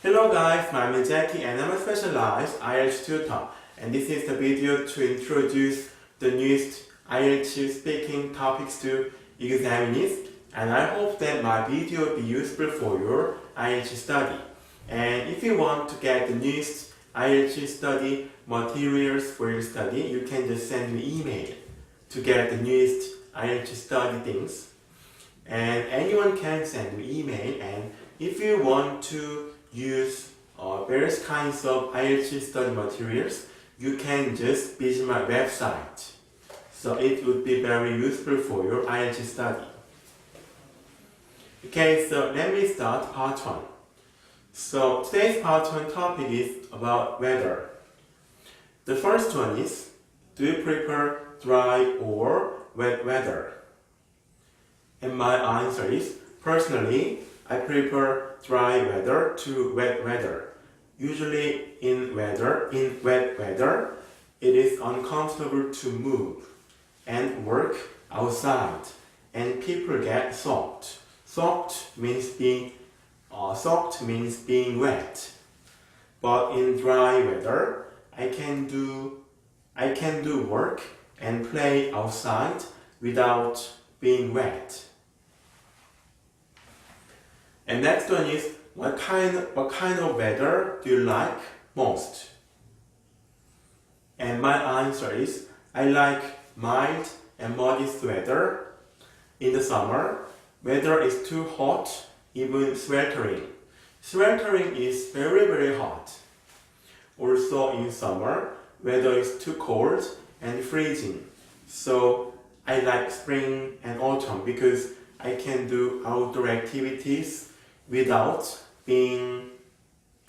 Hello guys, my name is Jackie and I'm a specialized IELTS tutor, and this is the video to introduce the newest IELTS speaking topics to examinees, and I hope that my video will be useful for your IELTS study. And if you want to get the newest IELTS study materials for your study, you can just send me email to get the newest IELTS study things. And anyone can send me email, and if you want to use various kinds of IELTS study materials, you can just visit my website. So it would be very useful for your IELTS study. Okay, so let me start part 1. So today's part 1 topic is about weather. The first one is, do you prefer dry or wet weather? And my answer is, personally, I prefer dry weather to wet weather. Usually in wet weather, it is uncomfortable to move and work outside, and people get soaked. Soaked means being wet. But in dry weather, I can do work and play outside without being wet. And next one is, what kind of weather do you like most? And my answer is, I like mild and modest weather. In the summer, weather is too hot, even sweltering. Sweltering is very, very hot. Also in summer, weather is too cold and freezing. So I like spring and autumn because I can do outdoor activities without being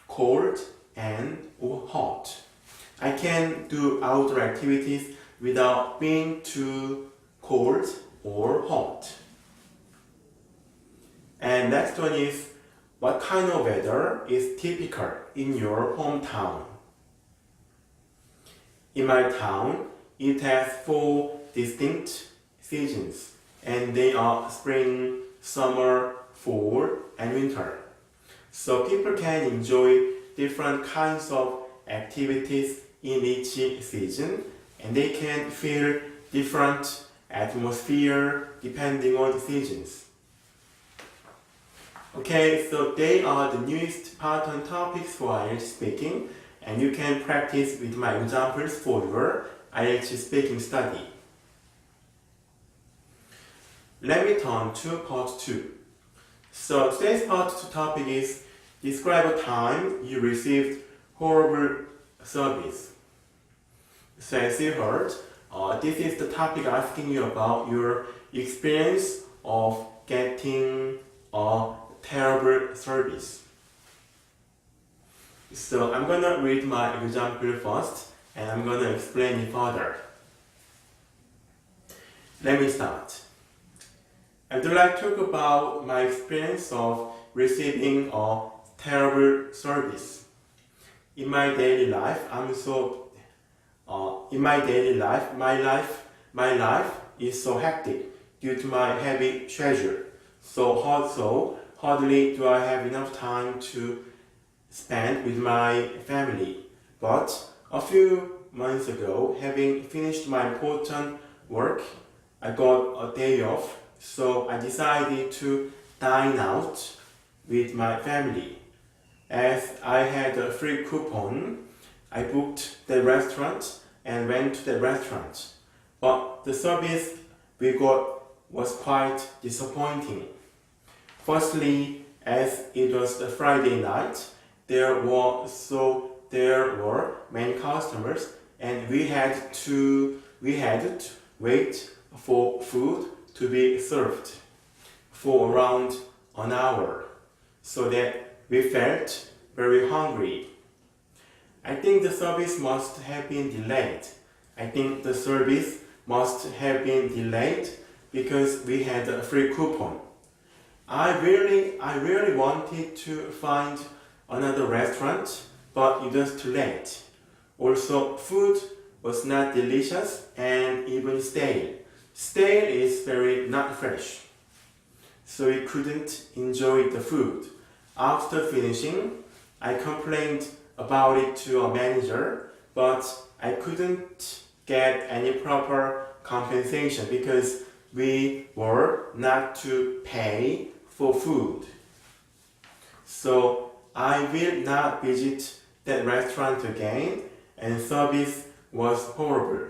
cold and or hot. I can do outdoor activities without being too cold or hot. And next one is, what kind of weather is typical in your hometown? In my town, it has 4 distinct seasons, and they are spring, summer, fall, and winter. So people can enjoy different kinds of activities in each season, and they can feel different atmosphere depending on the seasons. Okay, so they are the newest part 1 topics for IELTS speaking, and you can practice with my examples for your IELTS speaking study. Let me turn to part 2. So today's part 2 topic is, describe a time you received horrible service. So as you heard, this is the topic asking you about your experience of getting a terrible service. So I'm gonna read my example first, and I'm gonna explain it further. Let me start. I would like to talk about my experience of receiving a terrible service. In my daily life, my life is so hectic due to my heavy schedule. So hardly do I have enough time to spend with my family. But a few months ago, having finished my important work, I got a day off. So I decided to dine out with my family. As I had a free coupon, I booked the restaurant and went to the restaurant. But the service we got was quite disappointing. Firstly, as it was a Friday night, there were many customers, and we had to wait for food to be served for around an hour, so that we felt very hungry. I think the service must have been delayed. Because we had a free coupon. I really wanted to find another restaurant, but it was too late. Also, food was not delicious and even stale. Stale is very not fresh, so we couldn't enjoy the food. After finishing, I complained about it to a manager, but I couldn't get any proper compensation because we were not to pay for food. So I will not visit that restaurant again, and service was horrible.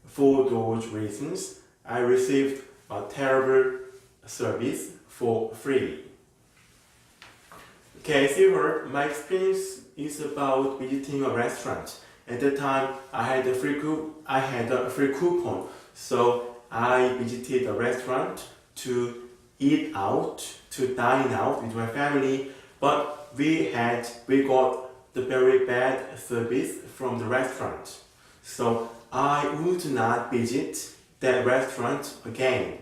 For those reasons, I received a terrible service for free. Okay, as you heard, my experience is about visiting a restaurant. At the time, I had a free coupon, so I visited a restaurant to eat out, to dine out with my family. But we got the very bad service from the restaurant, so I would not visit that restaurant again.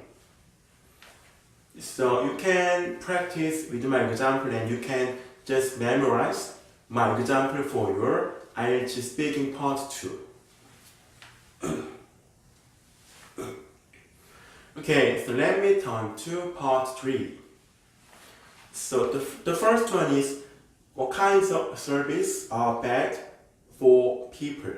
So you can practice with my example and you can just memorize my example for your IELTS speaking part 2. Okay, so let me turn to part 3. So the first one is, what kinds of service are bad for people?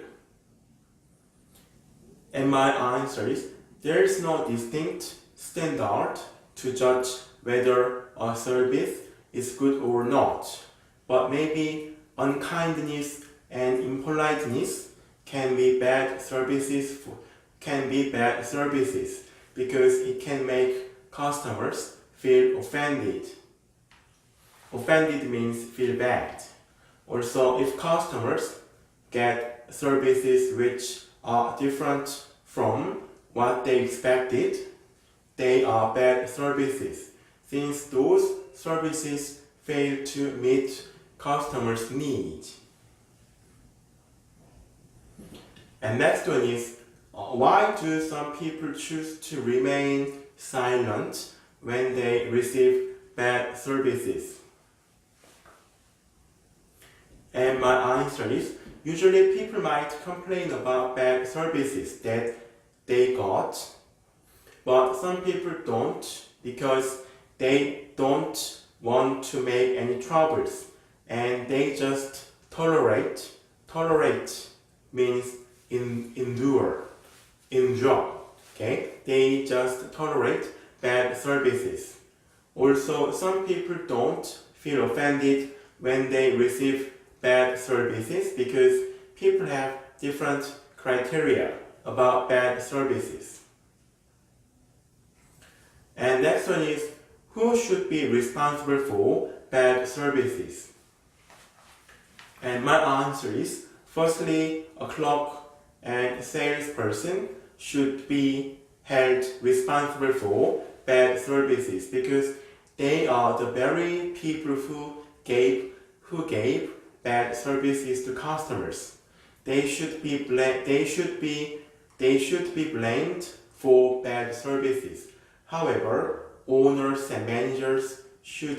And my answer is, there is no distinct standard to judge whether a service is good or not. But maybe unkindness and impoliteness can be bad services because it can make customers feel offended. Offended means feel bad. Also, if customers get services which are different from what they expected, they are bad services, since those services fail to meet customers' needs. And next one is, why do some people choose to remain silent when they receive bad services? And my answer is, usually people might complain about bad services that they got, but some people don't because they don't want to make any troubles and they just tolerate. Tolerate means endure. Okay? They just tolerate bad services. Also, some people don't feel offended when they receive bad services because people have different criteria about bad services. And next one is, who should be responsible for bad services? And my answer is, firstly, a clerk and salesperson should be held responsible for bad services because they are the very people who gave bad services to customers. They should be blamed for bad services. However, owners and managers should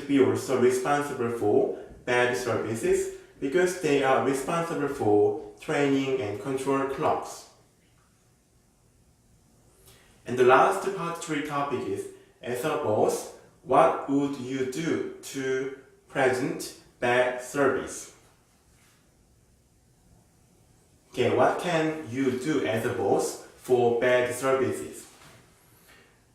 be also responsible for bad services because they are responsible for training and control clocks. And the last part 3 topic is, as a boss, what would you do to present bad service? Okay, what can you do as a boss for bad services?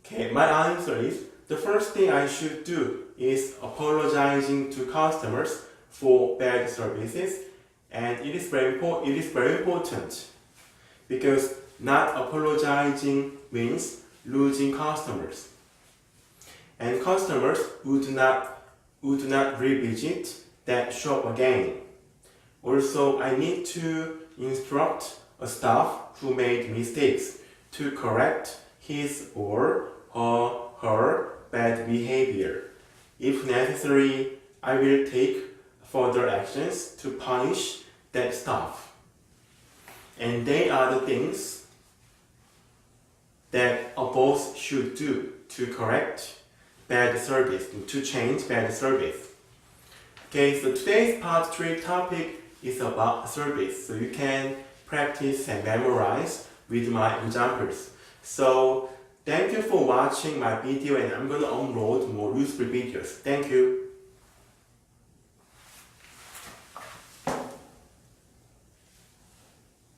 Okay, my answer is, the first thing I should do is apologizing to customers for bad services, and it is very important because not apologizing means losing customers, and customers would not revisit that shop again. Also, I need to instruct a staff who made mistakes to correct his or her bad behavior. If necessary, I will take further actions to punish that staff. And they are the things that a boss should do to correct bad service, to change bad service. Okay, so today's part 3 topic is about service, so you can practice and memorize with my examples. So thank you for watching my video, and I'm going to upload more useful videos. Thank you.